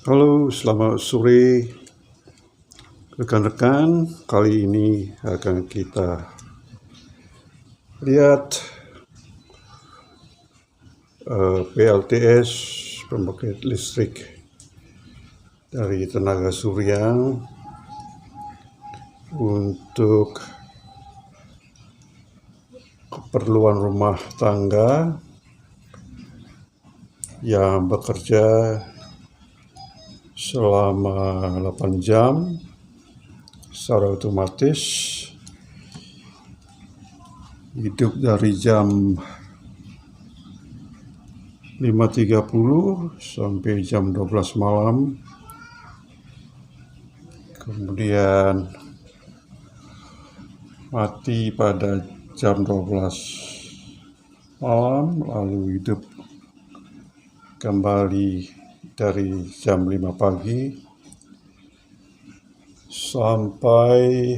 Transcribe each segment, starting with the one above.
Halo, selamat sore rekan-rekan. Kali ini akan kita lihat PLTS pembangkit listrik dari tenaga surya untuk keperluan rumah tangga yang bekerja selama 8 jam secara otomatis, hidup dari jam 5.30 sampai jam 12 malam, kemudian mati pada jam 12 malam, lalu hidup kembali dari jam 5 pagi sampai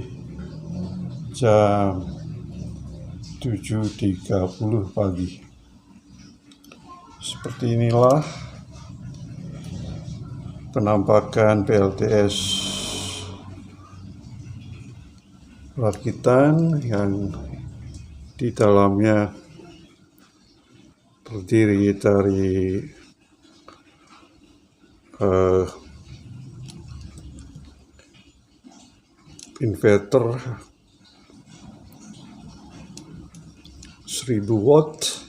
jam 7.30 pagi. Seperti inilah penampakan PLTS rakitan yang di dalamnya terdiri dari inverter 1000 watt,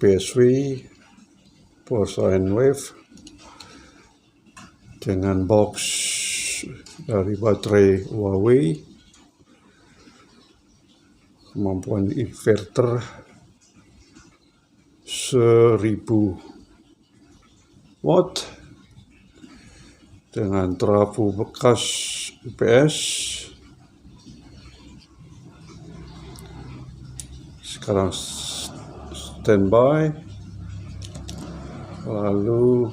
PSV power sine wave dengan box dari baterai Huawei, kemampuan inverter 1000 watt dengan trafo bekas UPS. Sekarang standby, lalu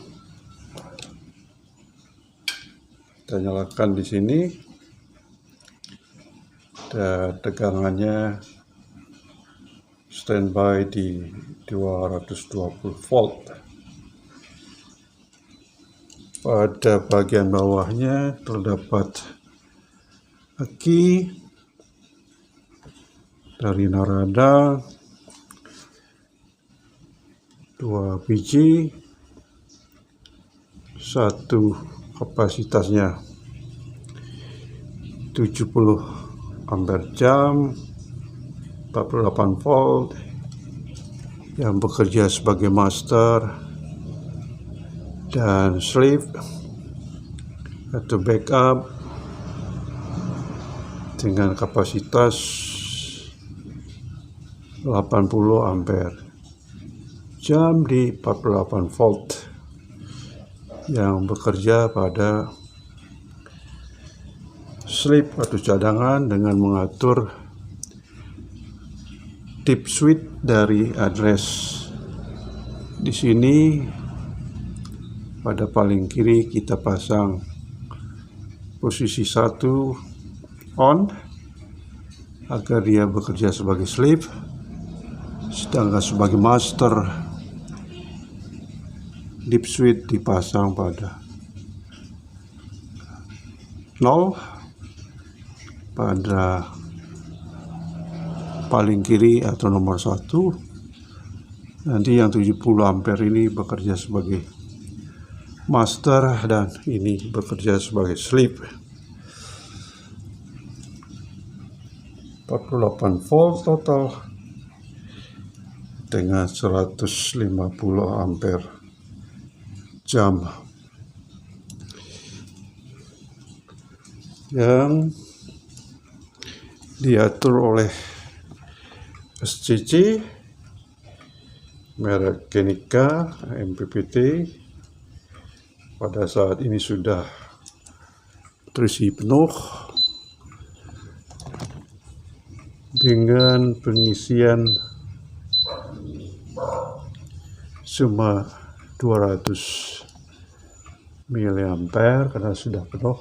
kita nyalakan di sini dan tegangannya standby di 220 volt. Pada bagian bawahnya terdapat aki dari Narada 2 biji, satu kapasitasnya 70 ampere jam, 48 volt, yang bekerja sebagai master dan sleep atau backup dengan kapasitas 80 ampere jam di 48 volt yang bekerja pada sleep atau cadangan dengan mengatur tip switch dari address. Di sini pada paling kiri kita pasang posisi 1 on agar dia bekerja sebagai sleep, sedangkan sebagai master dip switch dipasang pada 0 pada paling kiri atau nomor 1. Nanti yang 70 ampere ini bekerja sebagai master dan ini bekerja sebagai sleep. 48 volt total dengan 150 ampere jam yang diatur oleh SCC merek Kenika MPPT. Pada saat ini sudah terisi penuh dengan pengisian cuma 200 mAh karena sudah penuh.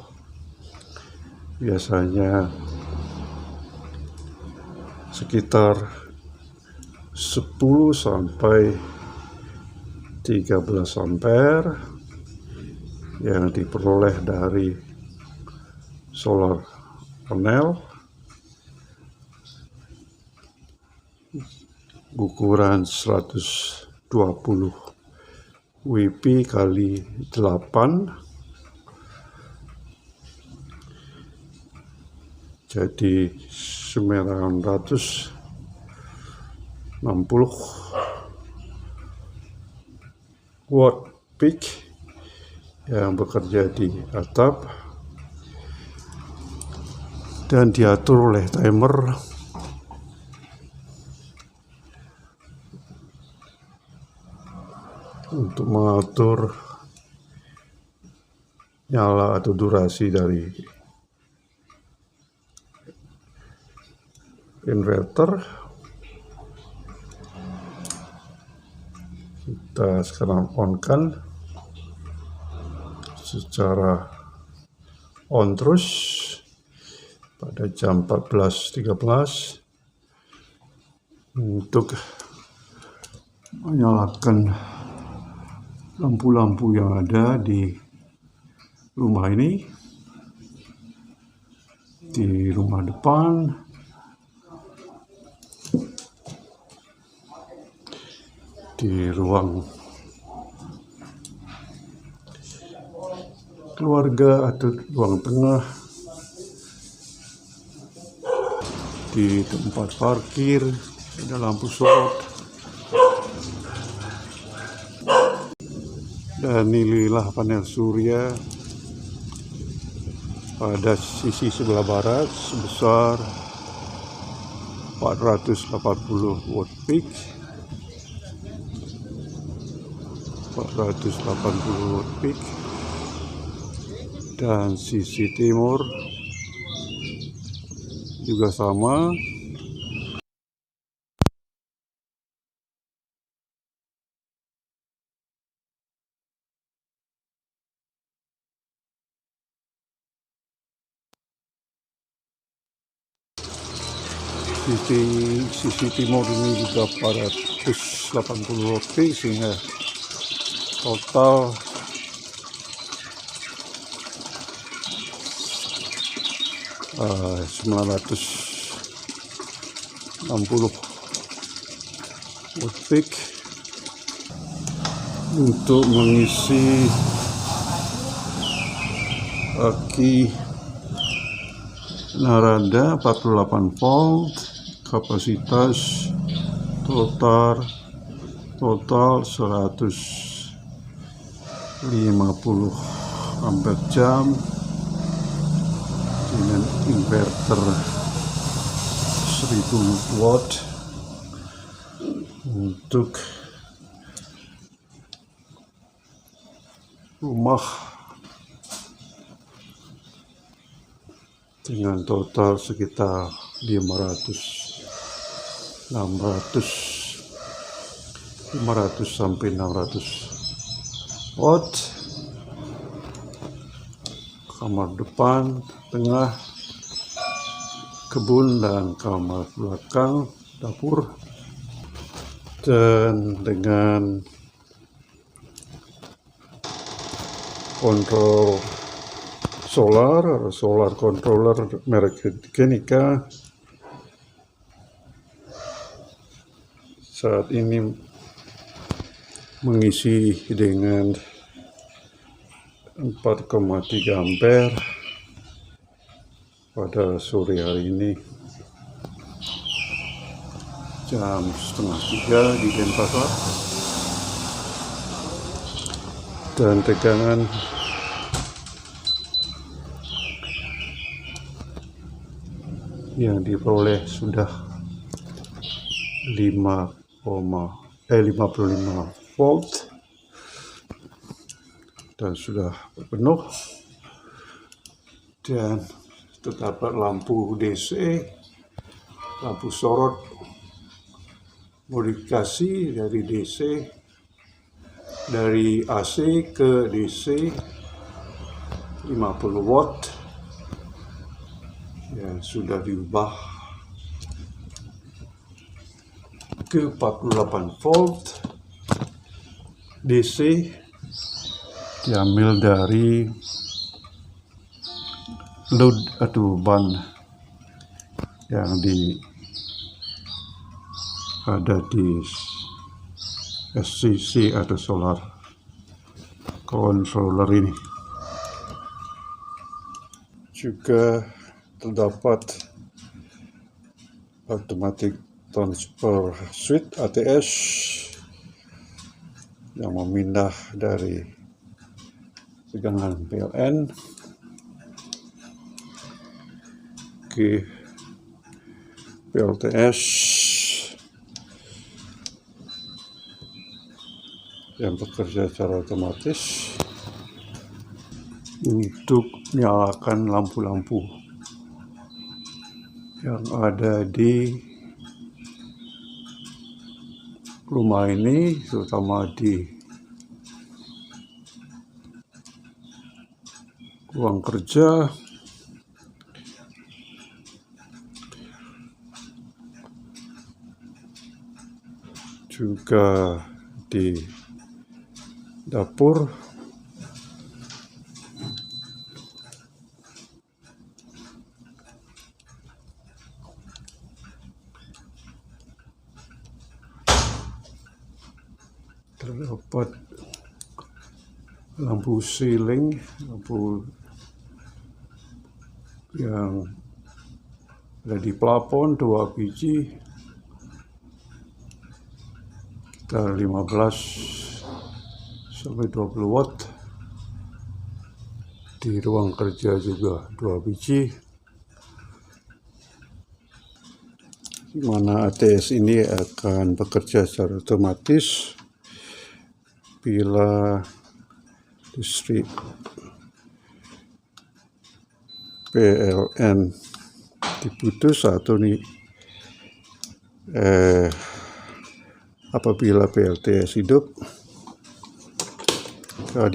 Biasanya sekitar 10 sampai 13 ampere yang diperoleh dari solar panel ukuran 120 WP kali 8, jadi 960 watt peak yang bekerja di atap dan diatur oleh timer untuk mengatur nyala atau durasi dari inverter. Kita sekarang on-kan secara on terus pada jam 14.13 untuk menyalakan lampu-lampu yang ada di rumah ini, di rumah depan, di ruang keluarga atau ruang tengah, di tempat parkir ada lampu sorot, dan inilah panel surya pada sisi sebelah barat sebesar 480 watt peak, 480 watt peak, dan sisi timur juga sama. Sisi timur ini juga 480 watt peak, sehingga total uh, 960 watt peak untuk mengisi aki Narada 48 volt, kapasitas total 150 ampere jam dengan inverter 1000 watt untuk rumah dengan total sekitar 500 sampai 600 watt. Kamar depan, tengah, kebun, dan kamar belakang, dapur. Dan dengan kontrol solar controller merek Genica saat ini mengisi dengan 4,3 ampere pada sore hari ini jam 2:30 di Denpasar, dan tegangan yang diperoleh sudah 55 volt dan sudah penuh, dan terdapat lampu DC, lampu sorot modifikasi dari DC, dari AC ke DC 50 watt yang sudah diubah ke 48 volt DC diambil dari load atau ban yang ada di SCC atau solar controller ini. Juga terdapat automatic transfer switch ATS yang memindah dari tegangan PLN ke PLTS yang bekerja secara otomatis untuk menyalakan lampu-lampu yang ada di rumah ini, terutama di ruang kerja, juga di dapur, terdapat lampu ceiling, lampu yang ada di plafon 2 biji, sekitar 15 sampai 20 watt. Di ruang kerja juga 2 biji, di mana ATS ini akan bekerja secara otomatis bila listrik PLN diputus atau apabila PLTS hidup,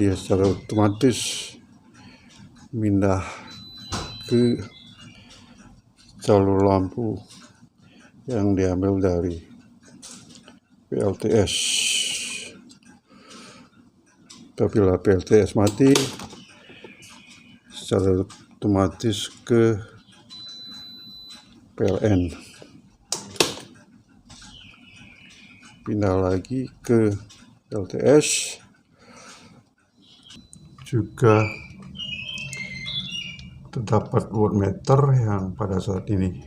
dia secara otomatis pindah ke jalur lampu yang diambil dari PLTS. Apabila PLTS mati, secara otomatis ke PLN, pindah lagi ke LTS. Juga terdapat voltmeter yang pada saat ini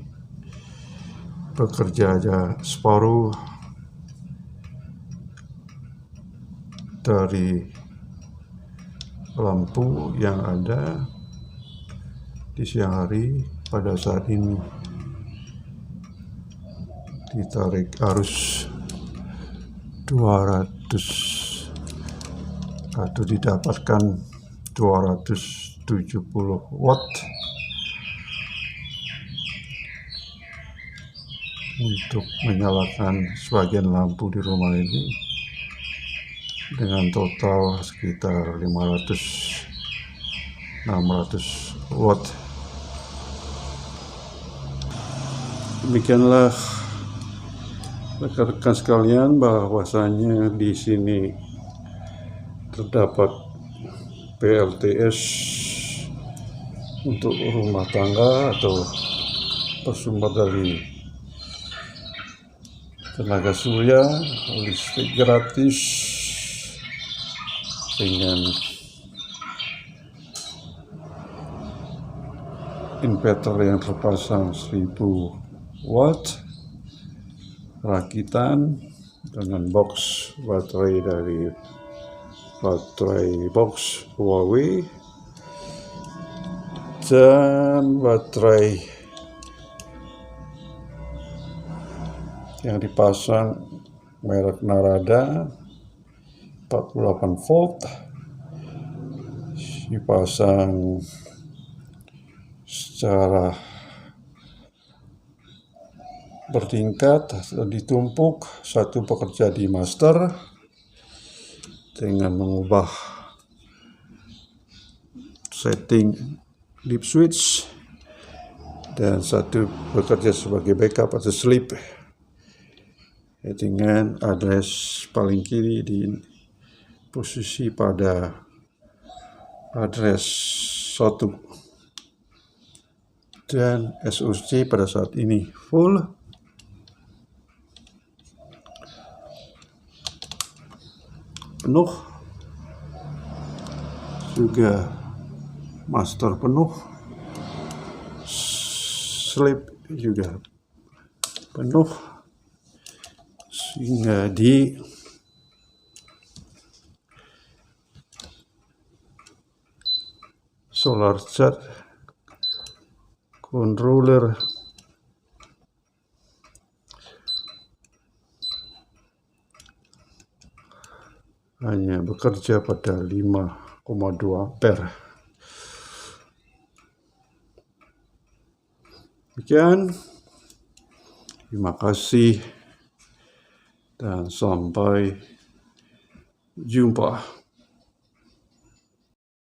bekerja aja separuh dari lampu yang ada di siang hari. Pada saat ini ditarik arus 200 atau didapatkan 270 watt untuk menyalakan sebagian lampu di rumah ini, dengan total sekitar 500-600 watt. Demikianlah rekan-rekan sekalian, bahwasanya di sini terdapat PLTS untuk rumah tangga atau bersumber dari tenaga surya, listrik gratis dengan inverter yang terpasang 1000 watt, rakitan dengan box baterai dari baterai box Huawei dan baterai yang dipasang merek Narada 48 volt, dipasang secara bertingkat atau ditumpuk. Satu bekerja di master dengan mengubah setting deep switch, dan satu bekerja sebagai backup atau sleep dengan address paling kiri di posisi pada address 1 dan SOC pada saat ini full. Penuh, juga master penuh, sleep juga penuh, sehingga di solar chat controller hanya bekerja pada 5,2 ampere. Demikian, terima kasih dan sampai jumpa.